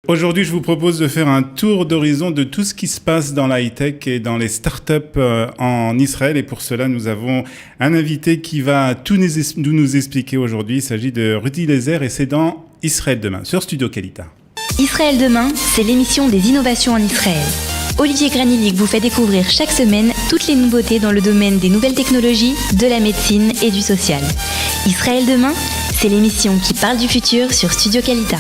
Aujourd'hui, je vous propose de faire un tour d'horizon de tout ce qui se passe dans la high-tech et dans les startups en Israël. Et pour cela, nous avons un invité qui va tout nous expliquer aujourd'hui. Il s'agit de Rudy Lezer et c'est dans Israël demain, sur Studio Kalita. Israël demain, c'est l'émission des innovations en Israël. Olivier Granillic vous fait découvrir chaque semaine toutes les nouveautés dans le domaine des nouvelles technologies, de la médecine et du social. Israël demain, c'est l'émission qui parle du futur sur Studio Kalita.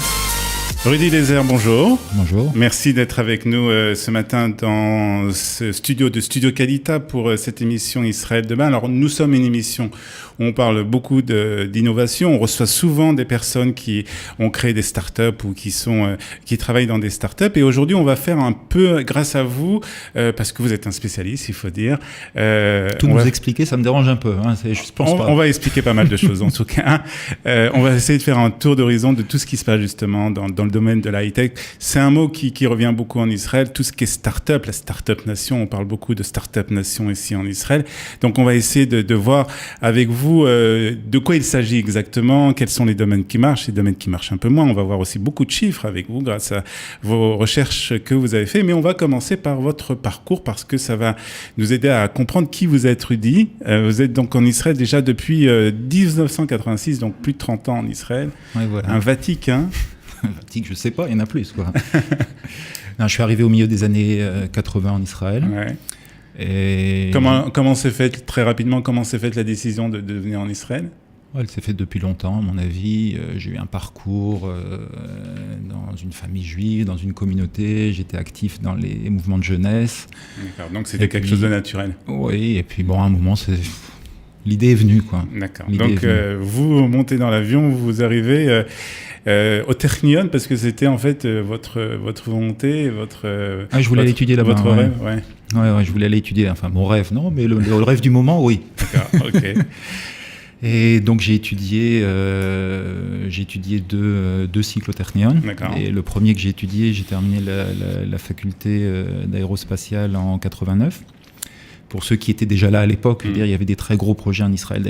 Rudy Lezer, bonjour. Bonjour. Merci d'être avec nous ce matin dans ce studio de Studio Kalita pour cette émission Israël demain. Alors, nous sommes une émission où on parle beaucoup d'innovation. On reçoit souvent des personnes qui ont créé des startups ou qui travaillent dans des startups. Et aujourd'hui, on va faire un peu, grâce à vous, parce que vous êtes un spécialiste, il faut dire. Tout nous expliquer, ça me dérange un peu. Hein, je pense pas. On va expliquer pas mal de choses, en tout cas. On va essayer de faire un tour d'horizon de tout ce qui se passe justement dans le domaine de la high-tech. C'est un mot qui revient beaucoup en Israël. Tout ce qui est start-up, la start-up nation, on parle beaucoup de start-up nation ici en Israël. Donc, on va essayer de voir avec vous de quoi il s'agit exactement, quels sont les domaines qui marchent, les domaines qui marchent un peu moins. On va voir aussi beaucoup de chiffres avec vous grâce à vos recherches que vous avez fait. Mais on va commencer par votre parcours parce que ça va nous aider à comprendre qui vous êtes, Rudy. Vous êtes donc en Israël déjà depuis 1986, donc plus de 30 ans en Israël. Ouais, voilà. Un Vatican. Je sais pas, il y en a plus, quoi. Non, je suis arrivé au milieu des années 80 en Israël. Ouais. Et Comment s'est faite, très rapidement, la décision de venir en Israël ? elle s'est faite depuis longtemps, à mon avis. J'ai eu un parcours dans une famille juive, dans une communauté. J'étais actif dans les mouvements de jeunesse. D'accord, donc c'était quelque chose de naturel. Oui, et puis bon, à un moment, l'idée est venue, quoi. D'accord. Donc vous montez dans l'avion, vous arrivez au Technion parce que c'était en fait votre volonté, je voulais aller étudier là-bas. Votre rêve, ouais. Ouais, je voulais aller étudier. Enfin, mon rêve, non, mais le rêve du moment, oui. D'accord, ok. Et donc j'ai étudié deux cycles au Technion. D'accord. Et le premier que j'ai étudié, j'ai terminé la faculté d'aérospatiale en 89. Pour ceux qui étaient déjà là à l'époque, il y avait des très gros projets en Israël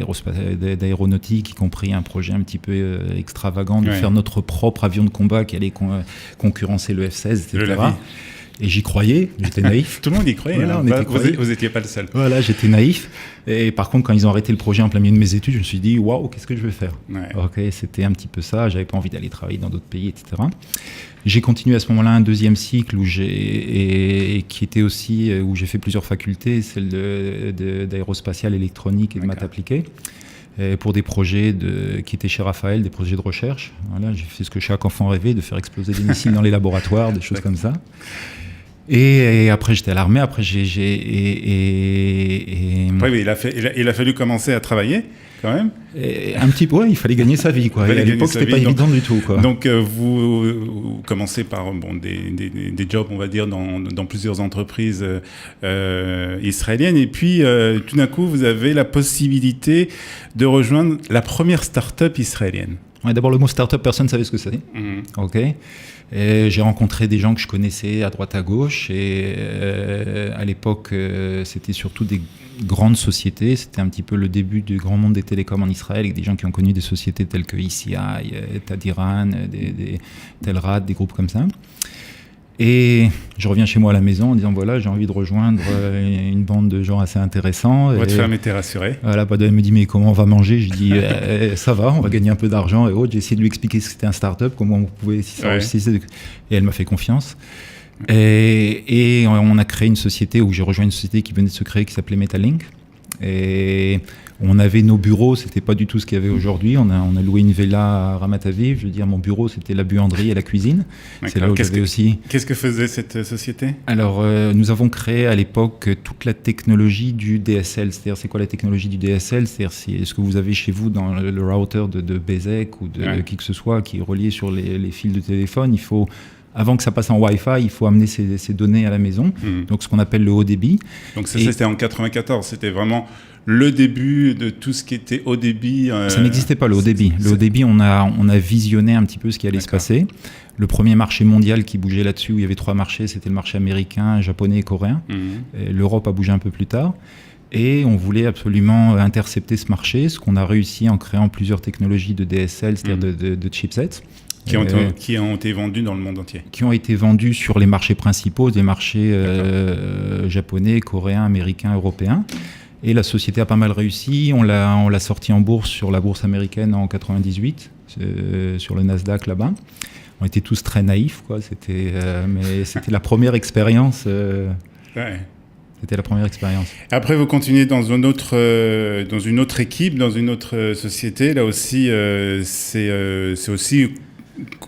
d'aéronautique, y compris un projet un petit peu extravagant de faire notre propre avion de combat qui allait concurrencer le F-16, etc. Et j'y croyais, j'étais naïf. Tout le monde y croyait, voilà, vous n'étiez pas le seul. Voilà, j'étais naïf. Et par contre, quand ils ont arrêté le projet en plein milieu de mes études, je me suis dit, waouh, qu'est-ce que je vais faire ? Ouais. Ok, c'était un petit peu ça, j'avais pas envie d'aller travailler dans d'autres pays, etc. J'ai continué à ce moment-là un deuxième cycle où j'ai fait plusieurs facultés, celle d'aérospatiale électronique et de maths appliquées, pour des projets qui étaient chez Raphaël, des projets de recherche. Voilà, j'ai fait ce que chaque enfant rêvait, de faire exploser des missiles dans les laboratoires, des choses comme ça. Et après, j'étais à l'armée. Après, Oui, mais il a fallu commencer à travailler, quand même. Un petit peu, il fallait gagner sa vie, quoi. Et à l'époque, c'était pas évident du tout, quoi. Donc, vous commencez par des jobs, on va dire, dans plusieurs entreprises israéliennes. Et puis, tout d'un coup, vous avez la possibilité de rejoindre la première start-up israélienne. Ouais, d'abord, le mot start-up, personne ne savait ce que c'était. Ok. Et j'ai rencontré des gens que je connaissais à droite à gauche et à l'époque c'était surtout des grandes sociétés, c'était un petit peu le début du grand monde des télécoms en Israël avec des gens qui ont connu des sociétés telles que ECI, Tadiran, des Telrad, des groupes comme ça. Et je reviens chez moi à la maison en disant voilà, j'ai envie de rejoindre une bande de gens assez intéressants. Votre femme était rassurée. Voilà, elle me dit mais comment on va manger ? Je dis ça va, on va gagner un peu d'argent et autres. J'ai essayé de lui expliquer ce que c'était un start-up, comment on pouvait et elle m'a fait confiance. Et on a créé une société où j'ai rejoint une société qui venait de se créer qui s'appelait Metalink. Et on avait nos bureaux, c'était pas du tout ce qu'il y avait aujourd'hui. On a loué une villa à Ramat Aviv. Je veux dire, mon bureau, c'était la buanderie et la cuisine. D'accord. C'est là où j'avais aussi. Qu'est-ce que faisait cette société ? Alors, nous avons créé à l'époque toute la technologie du DSL. C'est-à-dire, c'est quoi la technologie du DSL ? C'est-à-dire, c'est ce que vous avez chez vous dans le router de Bezek ou de qui que ce soit qui est relié sur les fils de téléphone. Avant que ça passe en Wi-Fi, il faut amener ces données à la maison. Donc, ce qu'on appelle le haut débit. Donc, c'était en 94. C'était vraiment le début de tout ce qui était haut débit. Ça n'existait pas, le haut débit. Le haut débit, on a visionné un petit peu ce qui allait se passer. Le premier marché mondial qui bougeait là-dessus, où il y avait 3 marchés, c'était le marché américain, japonais et coréen. Et l'Europe a bougé un peu plus tard. Et on voulait absolument intercepter ce marché, ce qu'on a réussi en créant plusieurs technologies de DSL, c'est-à-dire de chipsets. Qui ont été vendus dans le monde entier. Qui ont été vendus sur les marchés principaux, des marchés japonais, coréens, américains, européens. Et la société a pas mal réussi. On l'a sorti en bourse sur la bourse américaine en 98, sur le Nasdaq là-bas. On était tous très naïfs, quoi. Mais c'était la première expérience. Ouais. C'était la première expérience. Après, vous continuez dans une autre équipe, dans une autre société. Là aussi, c'est aussi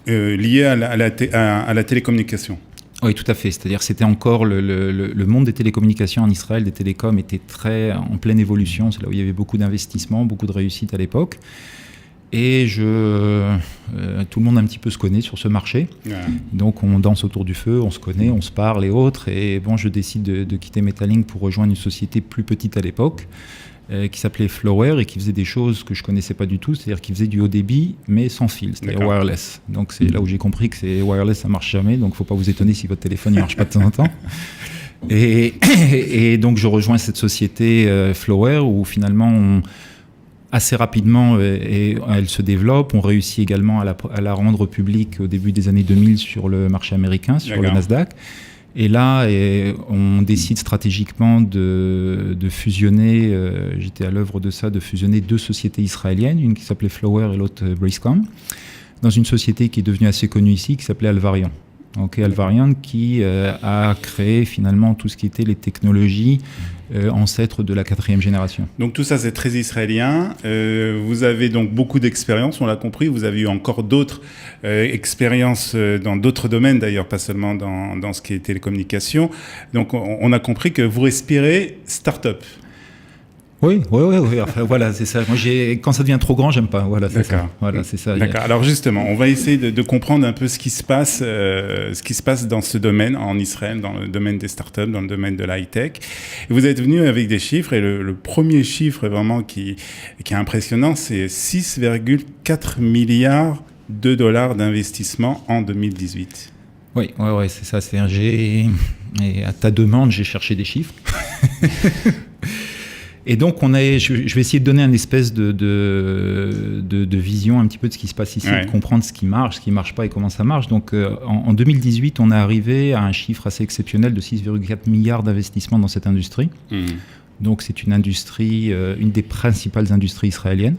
lié à la télécommunication. Oui, tout à fait. C'est-à-dire, c'était encore le monde des télécommunications en Israël, des télécoms, était très en pleine évolution. C'est là où il y avait beaucoup d'investissements, beaucoup de réussite à l'époque. Et tout le monde un petit peu se connaît sur ce marché. Ouais. Donc on danse autour du feu, on se connaît, on se parle et autres. Et bon, je décide de quitter Metalink pour rejoindre une société plus petite à l'époque, qui s'appelait Flower et qui faisait des choses que je connaissais pas du tout, c'est-à-dire qui faisait du haut débit mais sans fil, c'est-à-dire wireless. Donc c'est là où j'ai compris que c'est wireless, ça marche jamais. Donc faut pas vous étonner si votre téléphone ne marche pas de temps en temps. Et donc je rejoins cette société Flower où finalement assez rapidement, elle se développe. On réussit également à la rendre publique au début des années 2000 sur le marché américain, sur le Nasdaq. Et là, on décide stratégiquement de fusionner, j'étais à l'œuvre de ça, de fusionner deux sociétés israéliennes, une qui s'appelait Flower et l'autre Briscom, dans une société qui est devenue assez connue ici, qui s'appelait Alvarion. Alvarion qui a créé finalement tout ce qui était les technologies ancêtres de la 4e génération. Donc tout ça c'est très israélien. Vous avez donc beaucoup d'expérience, on l'a compris. Vous avez eu encore d'autres expériences dans d'autres domaines d'ailleurs, pas seulement dans ce qui est télécommunications. Donc on a compris que vous respirez start-up. Oui. Enfin, voilà, c'est ça. Moi, quand ça devient trop grand, j'aime pas. Voilà, c'est ça. Voilà, c'est ça. D'accord. Alors justement, on va essayer de comprendre un peu ce qui se passe dans ce domaine en Israël, dans le domaine des startups, dans le domaine de l'high-tech. Et vous êtes venu avec des chiffres, et le premier chiffre vraiment qui est impressionnant, c'est 6,4 milliards de dollars d'investissement en 2018. Oui, c'est ça. Et à ta demande, j'ai cherché des chiffres. Et donc, je vais essayer de donner une espèce de vision un petit peu de ce qui se passe ici, de comprendre ce qui marche pas et comment ça marche. Donc, en 2018, on est arrivé à un chiffre assez exceptionnel de 6,4 milliards d'investissements dans cette industrie. Donc, c'est une industrie, une des principales industries israéliennes.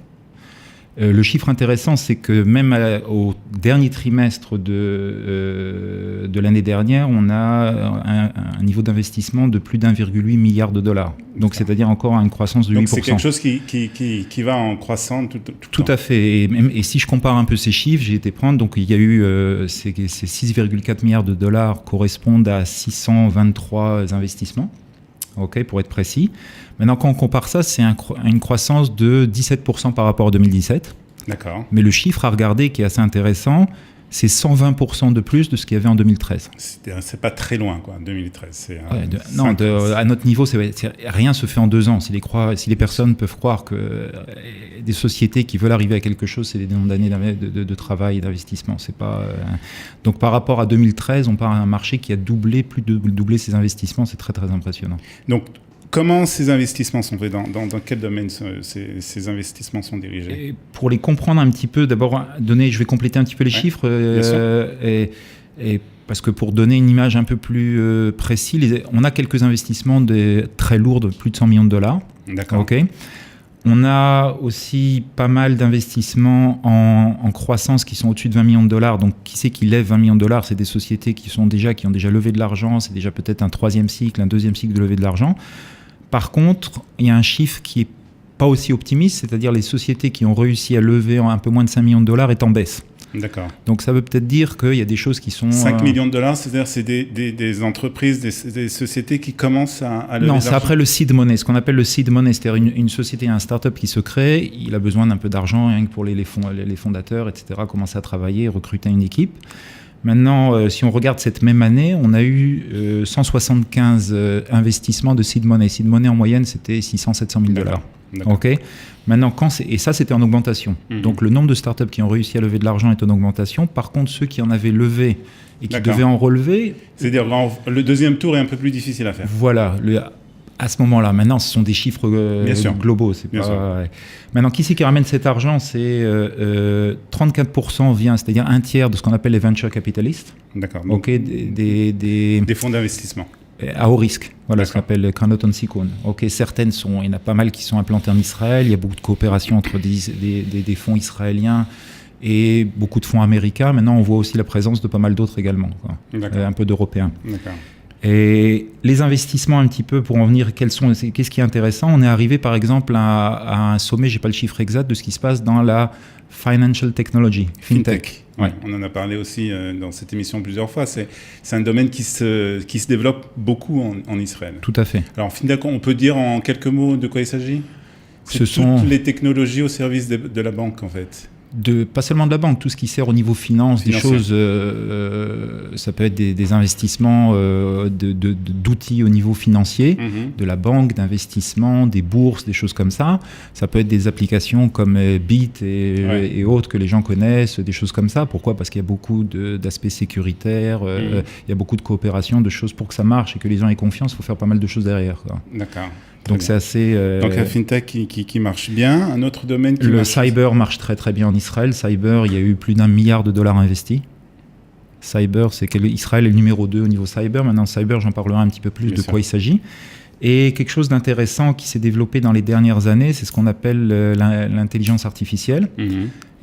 Le chiffre intéressant, c'est que même au dernier trimestre de l'année dernière, on a un niveau d'investissement de plus d'1,8 milliard de dollars. Donc, c'est-à-dire encore une croissance de 8%. Donc, c'est quelque chose qui va en croissant tout à fait. Et si je compare un peu ces chiffres, j'ai été prendre, donc il y a eu ces 6,4 milliards de dollars correspondent à 623 investissements. Pour être précis. Maintenant, quand on compare ça, c'est une croissance de 17% par rapport à 2017. D'accord. Mais le chiffre à regarder qui est assez intéressant, c'est 100% de plus de ce qu'il y avait en 2013. C'est pas très loin, quoi, 2013. À notre niveau, rien se fait en 2 ans. Si les personnes peuvent croire que des sociétés qui veulent arriver à quelque chose, c'est des nombres d'années de travail et d'investissement. C'est pas, Donc par rapport à 2013, on part à un marché qui a plus de doubler ses investissements. C'est très, très impressionnant. Donc, comment ces investissements sont faits ? Dans quel domaine ces investissements sont dirigés ? Et pour les comprendre un petit peu, d'abord, je vais compléter un petit peu les chiffres. Parce que pour donner une image un peu plus précise, on a quelques investissements très lourds de plus de 100 millions de dollars. D'accord. On a aussi pas mal d'investissements en croissance qui sont au-dessus de 20 millions de dollars. Donc, qui c'est qui lève 20 millions de dollars ? C'est des sociétés qui ont déjà levé de l'argent. C'est déjà peut-être un 3e cycle, un 2e cycle de levée de l'argent. Par contre, il y a un chiffre qui n'est pas aussi optimiste, c'est-à-dire les sociétés qui ont réussi à lever un peu moins de 5 millions de dollars est en baisse. D'accord. Donc ça veut peut-être dire qu'il y a des choses qui sont... 5 millions de dollars, c'est-à-dire c'est des entreprises, des sociétés qui commencent à lever de l'argent. Non, c'est après le seed money, ce qu'on appelle le seed money, c'est-à-dire une société, un start-up qui se crée, il a besoin d'un peu d'argent, rien que pour les fondateurs, etc., commencer à travailler, recruter une équipe. Maintenant, si on regarde cette même année, on a eu 175 investissements de seed money. Seed money, en moyenne, c'était 600-700 000 dollars. Maintenant, et ça, c'était en augmentation. Donc, le nombre de startups qui ont réussi à lever de l'argent est en augmentation. Par contre, ceux qui en avaient levé et qui devaient en relever... C'est-à-dire, le deuxième tour est un peu plus difficile à faire. Voilà. À ce moment-là, maintenant, ce sont des chiffres globaux. C'est pas... Ouais. Maintenant, qui c'est qui ramène cet argent? C'est 34% vient, c'est-à-dire un tiers de ce qu'on appelle les venture capitalistes. D'accord. Okay, des fonds d'investissement. À haut risque, voilà ce qu'on appelle Kanoton Sikon. Ok, certaines il y en a pas mal qui sont implantées en Israël. Il y a beaucoup de coopération entre des fonds israéliens et beaucoup de fonds américains. Maintenant, on voit aussi la présence de pas mal d'autres également, quoi. Un peu d'Européens. D'accord. Et les investissements un petit peu pour en venir, qu'est-ce qui est intéressant? On est arrivé par exemple à un sommet, j'ai pas le chiffre exact, de ce qui se passe dans la financial technology, fintech. Ouais. On en a parlé aussi dans cette émission plusieurs fois. C'est un domaine qui se développe beaucoup en Israël. Tout à fait. Alors fintech, on peut dire en quelques mots de quoi il s'agit? C'est toutes les technologies au service de la banque en fait. Pas seulement de la banque, tout ce qui sert au niveau finance, des choses, ça peut être des investissements d'outils au niveau financier, de la banque, d'investissement, des bourses, des choses comme ça. Ça peut être des applications comme Bit et autres que les gens connaissent, des choses comme ça. Pourquoi? Parce qu'il y a beaucoup d'aspects sécuritaires, il y a beaucoup de coopération, de choses pour que ça marche et que les gens aient confiance, il faut faire pas mal de choses derrière, quoi. D'accord. Donc c'est assez... Donc la fintech qui marche bien. Un autre domaine qui marche... Le cyber marche très très bien en Israël. Cyber, il y a eu plus d'1 milliard de dollars investis. Cyber, c'est qu'Israël est le numéro 2 au niveau cyber. Maintenant, cyber, j'en parlerai un petit peu plus de quoi il s'agit. Et quelque chose d'intéressant qui s'est développé dans les dernières années, c'est ce qu'on appelle l'intelligence artificielle.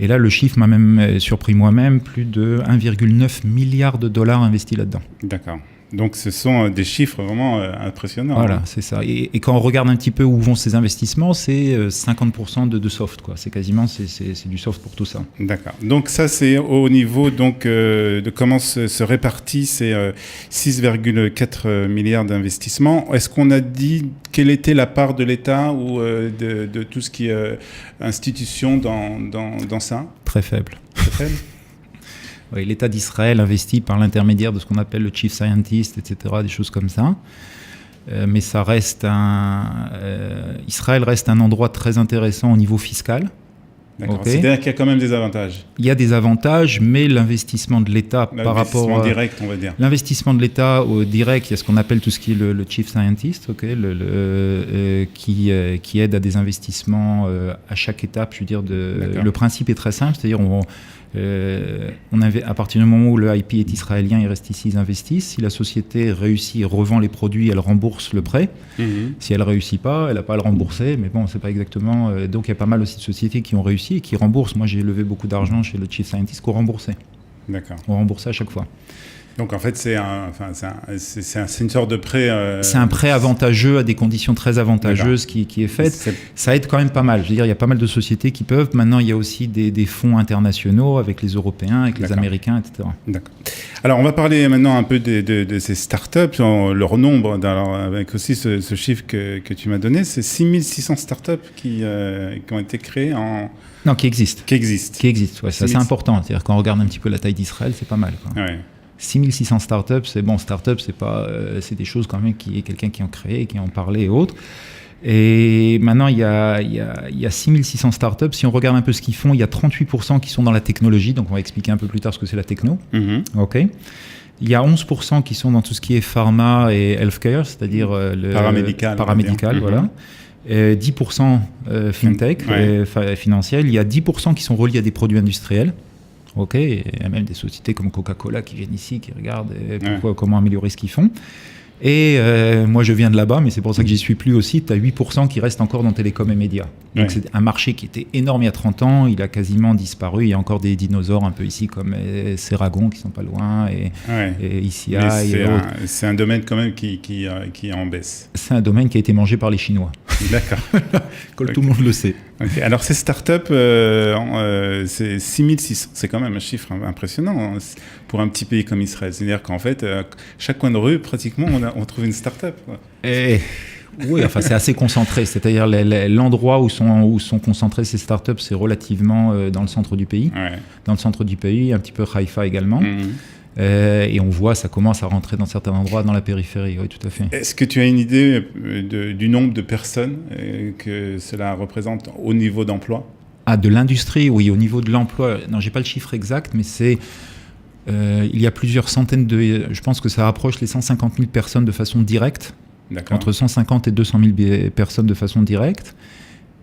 Et là, le chiffre m'a même surpris moi-même, plus de 1,9 milliard de dollars investis là-dedans. D'accord. Donc ce sont des chiffres vraiment impressionnants. Voilà, c'est ça. Et quand on regarde un petit peu où vont ces investissements, c'est 50% de soft, quoi. C'est quasiment c'est du soft pour tout ça. D'accord. Donc ça c'est au niveau donc de comment se répartit ces 6,4 milliards d'investissements. Est-ce qu'on a dit quelle était la part de l'État ou de tout ce qui est institution dans ça? Très faible. Très faible. Oui, l'État d'Israël investit par l'intermédiaire de ce qu'on appelle le chief scientist, etc., des choses comme ça. Mais ça reste Israël reste un endroit très intéressant au niveau fiscal. D'accord. Okay. C'est-à-dire qu'il y a quand même des avantages. Il y a des avantages, mais l'investissement de l'État par rapport... L'investissement direct, on va dire. L'investissement de l'État au direct, il y a ce qu'on appelle tout ce qui est le chief scientist, qui aide à des investissements à chaque étape. Je veux dire, le principe est très simple, c'est-à-dire à partir du moment où le IP est israélien, il reste ici, ils investissent. Si la société réussit et revend les produits, elle rembourse le prêt. Si elle ne réussit pas, elle n'a pas à le rembourser. Mais bon, c'est pas exactement... Donc il y a pas mal aussi de sociétés qui ont réussi et qui remboursent. Moi, j'ai levé beaucoup d'argent chez le chief scientist qu'on remboursait. D'accord. On remboursait à chaque fois. Donc en fait, c'est une sorte de prêt... C'est un prêt avantageux à des conditions très avantageuses qui est faite. Ça aide quand même pas mal. Je veux dire, il y a pas mal de sociétés qui peuvent. Maintenant, il y a aussi des fonds internationaux avec les Européens, avec les Américains, etc. D'accord. Alors, on va parler maintenant un peu de ces startups, leur nombre. Alors, avec aussi ce chiffre que tu m'as donné, c'est 6600 startups qui ont été créées en... Non, qui existent. Qui existent, ouais, c'est assez important. C'est-à-dire quand on regarde un petit peu la taille d'Israël, c'est pas mal, quoi. Ouais. 6600 startups, c'est bon, startups, c'est pas, c'est des choses quand même qui est quelqu'un qui en crée, qui en parlait et autres. Et maintenant, il y a 6600 startups. Si on regarde un peu ce qu'ils font, il y a 38% qui sont dans la technologie. Donc, on va expliquer un peu plus tard ce que c'est la techno. OK. Il y a 11% qui sont dans tout ce qui est pharma et healthcare, c'est-à-dire le paramédical, voilà. 10% fintech, financier. Il y a 10% qui sont reliés à des produits industriels. Ok, il y a même des sociétés comme Coca-Cola qui viennent ici, qui regardent comment améliorer ce qu'ils font. Et moi, je viens de là-bas, mais c'est pour ça que j'y suis plus aussi. Tu as 8% qui restent encore dans télécom et médias. Donc, c'est un marché qui était énorme il y a 30 ans. Il a quasiment disparu. Il y a encore des dinosaures un peu ici, comme Ceragon, qui sont pas loin, et ICI et autres. C'est un domaine quand même qui est en baisse. C'est un domaine qui a été mangé par les Chinois. D'accord. Comme tout le monde le sait. Okay. Alors, ces startups, c'est 6600. C'est quand même un chiffre impressionnant pour un petit pays comme Israël. C'est-à-dire qu'en fait, chaque coin de rue, pratiquement, on trouve une startup. Oui, enfin, c'est assez concentré. C'est-à-dire l'endroit où sont concentrées ces startups, c'est relativement dans le centre du pays. Ouais. Dans le centre du pays, un petit peu Haïfa également. Et on voit, ça commence à rentrer dans certains endroits dans la périphérie, oui, tout à fait. Est-ce que tu as une idée du nombre de personnes que cela représente au niveau d'emploi? Ah, de l'industrie, oui, au niveau de l'emploi. Non, j'ai pas le chiffre exact, mais c'est... il y a plusieurs centaines je pense que ça approche les 150 000 personnes de façon directe. entre 150 et 200 000 personnes de façon directe.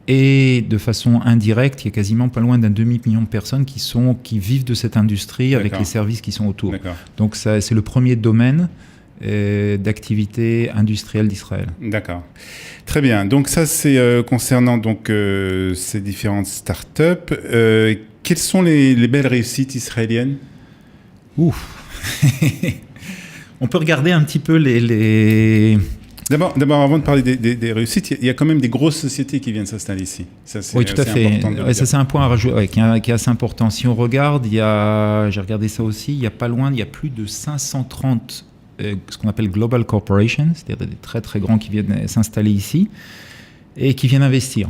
Et de façon indirecte, il y a quasiment pas loin d'un demi-million de personnes qui vivent de cette industrie avec les services qui sont autour. Donc c'est le premier domaine d'activité industrielle d'Israël. D'accord. Très bien. Donc ça, c'est concernant donc, ces différentes startups. Quelles sont les belles réussites israéliennes ? On peut regarder un petit peu les... D'abord, avant de parler des réussites, il y a quand même des grosses sociétés qui viennent s'installer ici. Ça, c'est tout à fait. Ça, c'est un point à rajouter, qui est assez important. Si on regarde, j'ai regardé ça aussi, il y a pas loin, il y a plus de 530 ce qu'on appelle Global Corporations, c'est-à-dire des très très grands qui viennent s'installer ici et qui viennent investir.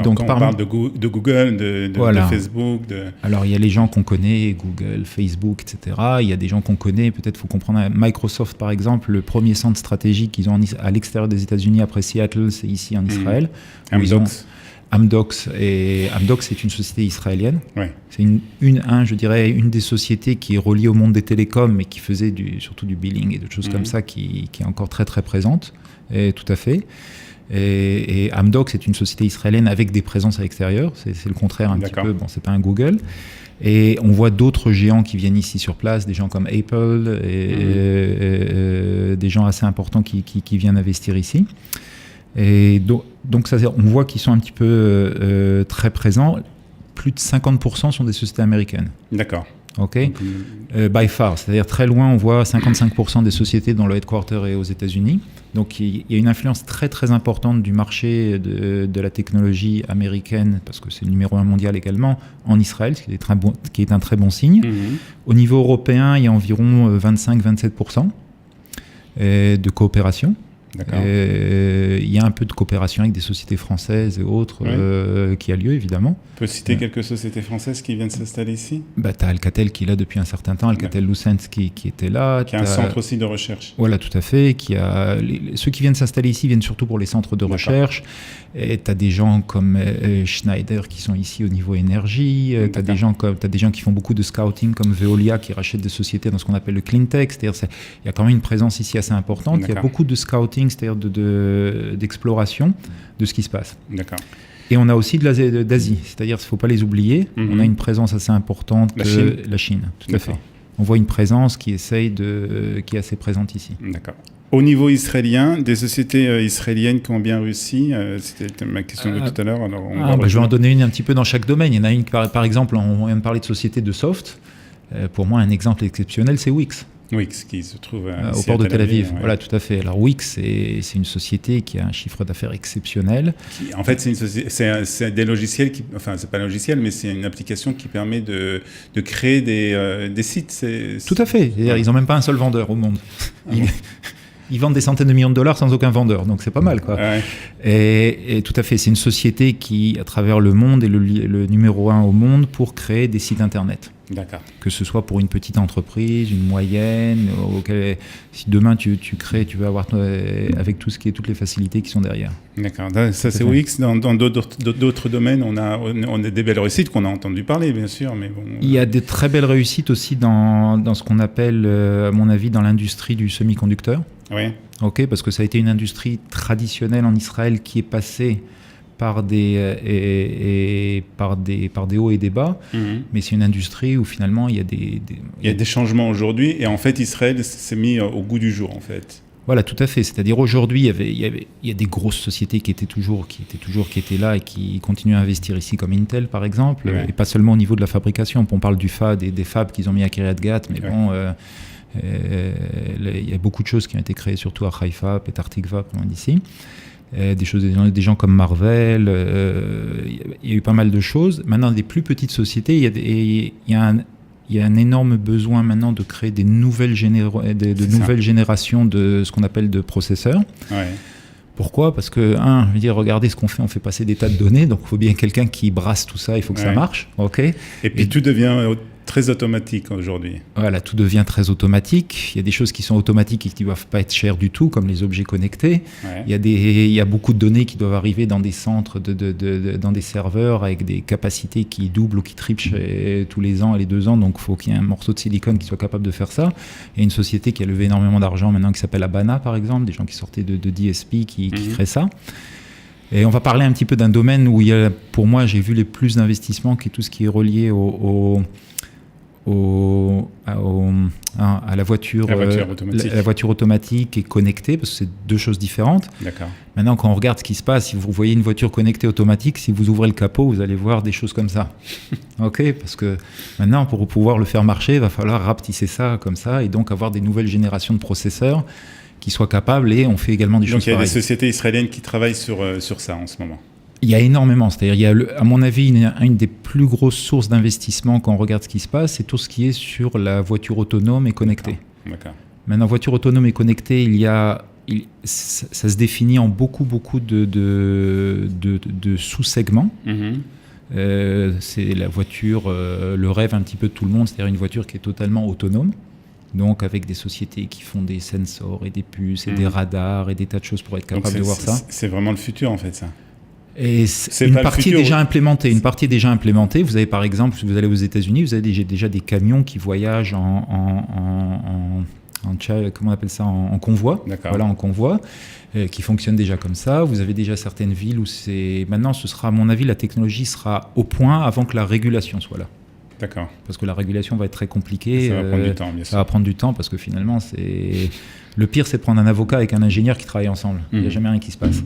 Donc, on parle de Google, de Facebook. Alors, il y a les gens qu'on connaît, Google, Facebook, etc. Il y a des gens qu'on connaît, peut-être il faut comprendre. Microsoft, par exemple, le premier centre stratégique qu'ils ont à l'extérieur des États-Unis après Seattle, c'est ici en Israël. Amdocs, c'est une société israélienne. Ouais. C'est je dirais, une des sociétés qui est reliée au monde des télécoms, mais qui faisait surtout du billing et d'autres choses comme ça, qui est encore très très présente. Et tout à fait. Et Amdocs est une société israélienne avec des présences à l'extérieur. C'est le contraire un petit peu. Bon, c'est pas un Google. Et on voit d'autres géants qui viennent ici sur place, des gens comme Apple, et des gens assez importants qui viennent investir ici. Et donc ça, on voit qu'ils sont un petit peu très présents. Plus de 50% sont des sociétés américaines. D'accord. By far, c'est-à-dire très loin, on voit 55% des sociétés dont le headquarter est aux États-Unis. Donc il y a une influence très très importante du marché de la technologie américaine, parce que c'est le numéro 1 mondial également, en Israël, ce qui est un très bon signe. Au niveau européen, il y a environ 25-27% de coopération. Il y a un peu de coopération avec des sociétés françaises et autres qui a lieu, évidemment. On peut citer quelques sociétés françaises qui viennent s'installer ici ? Tu as Alcatel qui est là depuis un certain temps, Alcatel-Lucent qui était là. Qui a un centre aussi de recherche. Voilà, tout à fait. Ceux qui viennent s'installer ici viennent surtout pour les centres de recherche. Et tu as des gens comme Schneider qui sont ici au niveau énergie. Tu as des gens qui font beaucoup de scouting comme Veolia qui rachètent des sociétés dans ce qu'on appelle le clean tech. C'est-à-dire il y a quand même une présence ici assez importante. Il y a beaucoup de scouting, c'est-à-dire d'exploration de ce qui se passe. D'accord. Et on a aussi de d'Asie, c'est-à-dire qu'il ne faut pas les oublier. On a une présence assez importante de la Chine, tout à fait. On voit une présence qui est assez présente ici. D'accord. Au niveau israélien, des sociétés israéliennes qui ont bien réussi, c'était ma question de tout à l'heure. Je vais en donner une un petit peu dans chaque domaine. Il y en a une, par exemple, on vient de parler de société de soft. Pour moi, un exemple exceptionnel, c'est Wix. Wix, qui se trouve au port de Tel Aviv. Voilà, tout à fait. Alors Wix, c'est une société qui a un chiffre d'affaires exceptionnel. En fait, c'est des logiciels c'est pas un logiciel, mais c'est une application qui permet de créer des sites. Tout à fait. Ils n'ont même pas un seul vendeur au monde. Ils vendent des centaines de millions de dollars sans aucun vendeur, donc c'est pas mal, quoi. Et tout à fait, c'est une société qui, à travers le monde, est le numéro 1 au monde pour créer des sites internet. D'accord. Que ce soit pour une petite entreprise, une moyenne, si demain tu veux avoir avec toutes les facilités qui sont derrière. D'accord. Ça c'est Wix. Dans d'autres domaines, on a des belles réussites qu'on a entendu parler, bien sûr, mais bon. Il y a des très belles réussites aussi dans ce qu'on appelle, à mon avis, dans l'industrie du semi-conducteur. Oui. Parce que ça a été une industrie traditionnelle en Israël qui est passée par des hauts et des bas, mais c'est une industrie où finalement il y a des changements aujourd'hui, et en fait Israël s'est mis au goût du jour en fait. Voilà, tout à fait. C'est-à-dire aujourd'hui il y a des grosses sociétés qui étaient là et qui continuent à investir ici, comme Intel par exemple, et pas seulement au niveau de la fabrication. On parle du FAD et des fabs qu'ils ont mis à Kiryat Gat, mais bon. Il y a beaucoup de choses qui ont été créées, surtout à Haïfa, Petah Tikva, comme on dit ici. Des gens comme Marvel, il y a eu pas mal de choses. Maintenant, des plus petites sociétés, il y a un énorme besoin maintenant de créer des nouvelles générations de ce qu'on appelle de processeurs. Ouais. Pourquoi ? Parce que, regardez ce qu'on fait, on fait passer des tas de données, donc il faut bien quelqu'un qui brasse tout ça, il faut que ça marche. Et puis tout devient très automatique aujourd'hui. Voilà, tout devient très automatique. Il y a des choses qui sont automatiques et qui ne doivent pas être chères du tout, comme les objets connectés. Ouais. Il y a beaucoup de données qui doivent arriver dans des centres, dans des serveurs avec des capacités qui doublent ou qui triplent tous les ans et les 2 ans. Donc, il faut qu'il y ait un morceau de silicone qui soit capable de faire ça. Il y a une société qui a levé énormément d'argent maintenant qui s'appelle Habana, par exemple, des gens qui sortaient de DSP qui créent ça. Et on va parler un petit peu d'un domaine où pour moi, j'ai vu les plus d'investissements, qui est tout ce qui est relié à la voiture automatique et connectée, parce que c'est 2 choses différentes. D'accord. Maintenant, quand on regarde ce qui se passe, si vous voyez une voiture connectée automatique, si vous ouvrez le capot, vous allez voir des choses comme ça. Ok, parce que maintenant, pour pouvoir le faire marcher, il va falloir rapetisser ça comme ça, et donc avoir des nouvelles générations de processeurs qui soient capables, et on fait également des choses pareilles. Donc il y a des sociétés israéliennes qui travaillent sur ça en ce moment. Il y a énormément, c'est-à-dire il y a, à mon avis, une des plus grosses sources d'investissement quand on regarde ce qui se passe, c'est tout ce qui est sur la voiture autonome et connectée. D'accord. Maintenant, voiture autonome et connectée, ça se définit en beaucoup de sous-segments. C'est la voiture, le rêve un petit peu de tout le monde, c'est-à-dire une voiture qui est totalement autonome. Donc avec des sociétés qui font des sensors et des puces et des radars et des tas de choses pour être capable de voir ça. C'est vraiment le futur en fait ça. Et une partie est déjà implémentée. Une partie est déjà implémentée. Vous avez par exemple, si vous allez aux États-Unis, vous avez déjà des camions qui voyagent comment on appelle ça, en convoi. D'accord. Voilà, en convoi, qui fonctionnent déjà comme ça. Vous avez déjà certaines villes où maintenant, ce sera, à mon avis, la technologie sera au point avant que la régulation soit là. D'accord. Parce que la régulation va être très compliquée. Ça va prendre du temps, bien sûr. Ça va prendre du temps parce que finalement, le pire, c'est de prendre un avocat avec un ingénieur qui travaillent ensemble. Il n'y a jamais rien qui se passe.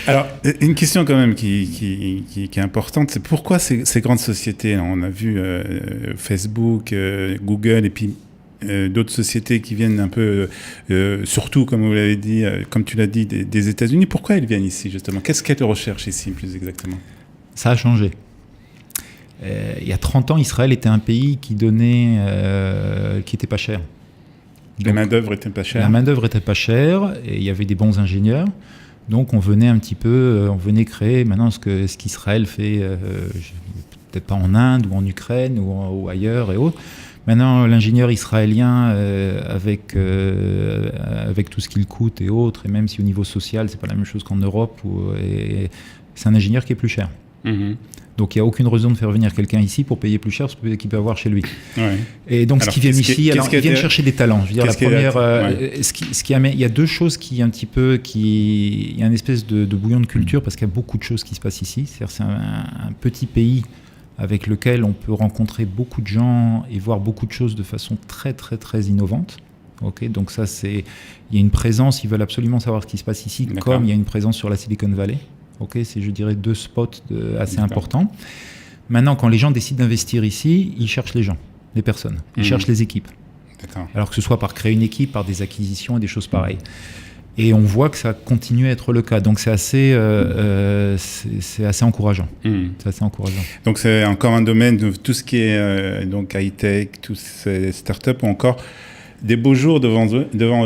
Alors, une question quand même qui est importante, c'est pourquoi ces grandes sociétés, on a vu Facebook, Google et puis d'autres sociétés qui viennent un peu, surtout comme vous l'avez dit, comme tu l'as dit, des États-Unis, pourquoi elles viennent ici justement? Qu'est-ce qu'elles recherchent ici plus exactement? Ça a changé. Il y a 30 ans, Israël était un pays qui était pas cher. La main-d'œuvre était pas chère. La main-d'œuvre était pas chère et il y avait des bons ingénieurs. Donc on venait créer maintenant ce qu'Israël fait, peut-être pas en Inde ou en Ukraine ou ailleurs et autres. Maintenant, l'ingénieur israélien, avec tout ce qu'il coûte et autres, et même si au niveau social, c'est pas la même chose qu'en Europe, c'est un ingénieur qui est plus cher. Donc il n'y a aucune raison de faire venir quelqu'un ici pour payer plus cher qu'il peut avoir chez lui. Ouais. Et donc ce qui vient ici, ils viennent chercher des talents. Je veux dire, la première, il y a 2 choses il y a une espèce de bouillon de culture parce qu'il y a beaucoup de choses qui se passent ici. C'est-à-dire c'est un petit pays avec lequel on peut rencontrer beaucoup de gens et voir beaucoup de choses de façon très très très innovante. Okay, donc ça il y a une présence, ils veulent absolument savoir ce qui se passe ici, comme il y a une présence sur la Silicon Valley. Okay, c'est, je dirais, 2 spots assez importants. Maintenant, quand les gens décident d'investir ici, ils cherchent les gens, les personnes. Ils cherchent les équipes. D'accord. Alors que ce soit par créer une équipe, par des acquisitions et des choses pareilles. Et on voit que ça continue à être le cas. Donc c'est assez encourageant. C'est assez encourageant. Donc c'est encore un domaine de tout ce qui est donc high-tech, toutes ces startups ont encore des beaux jours devant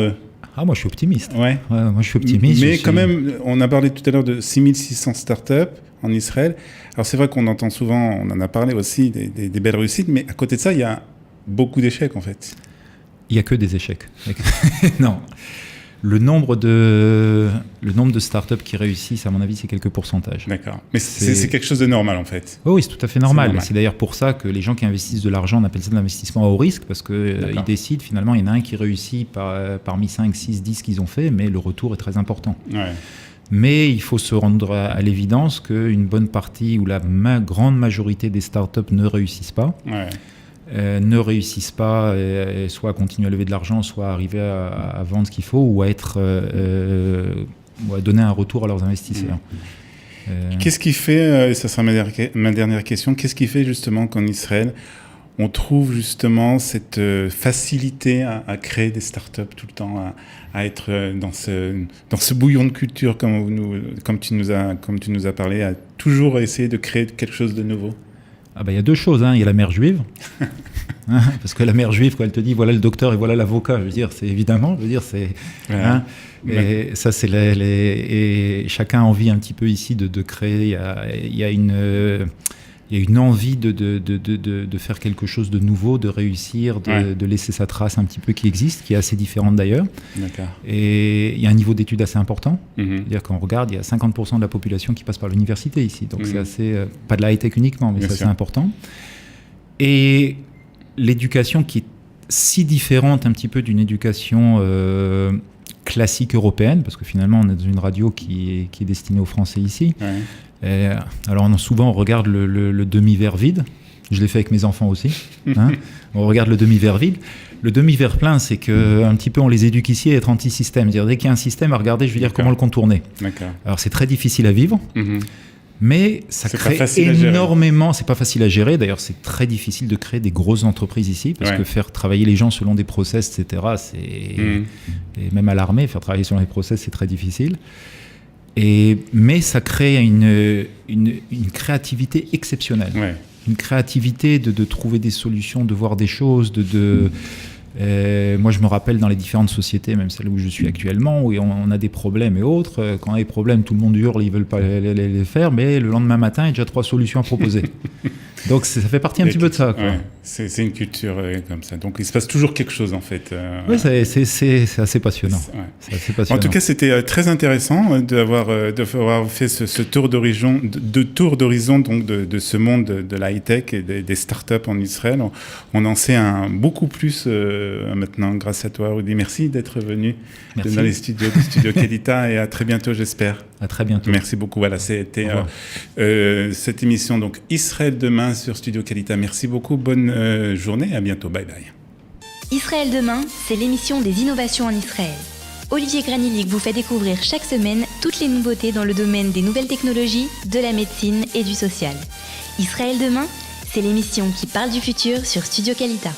eux. Ah, moi je suis optimiste. Ouais. Moi je suis optimiste. Mais quand même, on a parlé tout à l'heure de 6600 startups en Israël. Alors c'est vrai qu'on entend souvent, on en a parlé aussi, des belles réussites, mais à côté de ça, il y a beaucoup d'échecs en fait. Il n'y a que des échecs. Non. Le nombre de startups qui réussissent, à mon avis, c'est quelques pourcentages. D'accord. Mais c'est quelque chose de normal, en fait. Oh oui, c'est tout à fait normal. C'est d'ailleurs pour ça que les gens qui investissent de l'argent, on appelle ça de l'investissement à haut risque, parce qu'ils décident, finalement, il y en a un qui réussit parmi 5, 6, 10 qu'ils ont fait, mais le retour est très important. Ouais. Mais il faut se rendre à l'évidence qu'une bonne partie ou la grande majorité des startups ne réussissent pas. Ouais. Ne réussissent pas, soit à continuer à lever de l'argent, soit à arriver à vendre ce qu'il faut, ou à donner un retour à leurs investisseurs. Qu'est-ce qui fait, ça sera ma dernière question, qu'est-ce qui fait justement qu'en Israël, on trouve justement cette facilité à créer des startups tout le temps, à être dans ce bouillon de culture, comme tu nous as parlé, à toujours essayer de créer quelque chose de nouveau? Ah ben, il y a 2 choses, il y a la mère juive, parce que la mère juive, quand elle te dit voilà le docteur et voilà l'avocat, je veux dire, c'est évidemment, et ça c'est et chacun a envie un petit peu ici de créer. Il y a il y a une envie de faire quelque chose de nouveau, de réussir, de laisser sa trace un petit peu qui existe, qui est assez différente d'ailleurs. D'accord. Et il y a un niveau d'études assez important. C'est-à-dire qu'on regarde, il y a 50% de la population qui passe par l'université ici. Donc c'est assez, pas de la high-tech uniquement, mais c'est assez important. Et l'éducation qui est si différente un petit peu d'une éducation classique européenne, parce que finalement on est dans une radio qui est destinée aux Français ici. Alors souvent on regarde le demi-verre vide. Je l'ai fait avec mes enfants aussi. On regarde le demi-verre vide. Le demi-verre plein, c'est qu'un petit peu on les éduque ici à être anti-système. C'est-à-dire dès qu'il y a un système à regarder, je veux dire comment le contourner. Alors c'est très difficile à vivre. Mais ça crée énormément, c'est pas facile à gérer. D'ailleurs, c'est très difficile de créer des grosses entreprises ici, parce que faire travailler les gens selon des process, etc., et même à l'armée, faire travailler selon les process, c'est très difficile. Mais ça crée une créativité exceptionnelle. Une créativité de trouver des solutions, de voir des choses, moi, je me rappelle dans les différentes sociétés, même celle où je suis actuellement, où on a des problèmes et autres. Quand on a des problèmes, tout le monde hurle, ils ne veulent pas les faire, mais le lendemain matin, il y a déjà 3 solutions à proposer. Donc, ça fait partie un petit peu de ça. C'est une culture comme ça. Donc, il se passe toujours quelque chose, en fait. Oui, c'est assez passionnant. C'est assez passionnant. En tout cas, c'était très intéressant d'avoir fait ce tour d'horizon, donc de ce monde de la high-tech et des startups en Israël. On en sait beaucoup plus maintenant grâce à toi, Rudy. Merci d'être venu dans les studios de Studio Kelita, et à très bientôt, j'espère. À très bientôt. Merci beaucoup. Voilà, c'était cette émission, donc Israël demain sur Studio Kelita. Merci beaucoup. Bonne journée. À bientôt. Bye bye. Israël demain, c'est l'émission des innovations en Israël. Olivier Granillic vous fait découvrir chaque semaine toutes les nouveautés dans le domaine des nouvelles technologies, de la médecine et du social. Israël demain, c'est l'émission qui parle du futur sur Studio Kelita.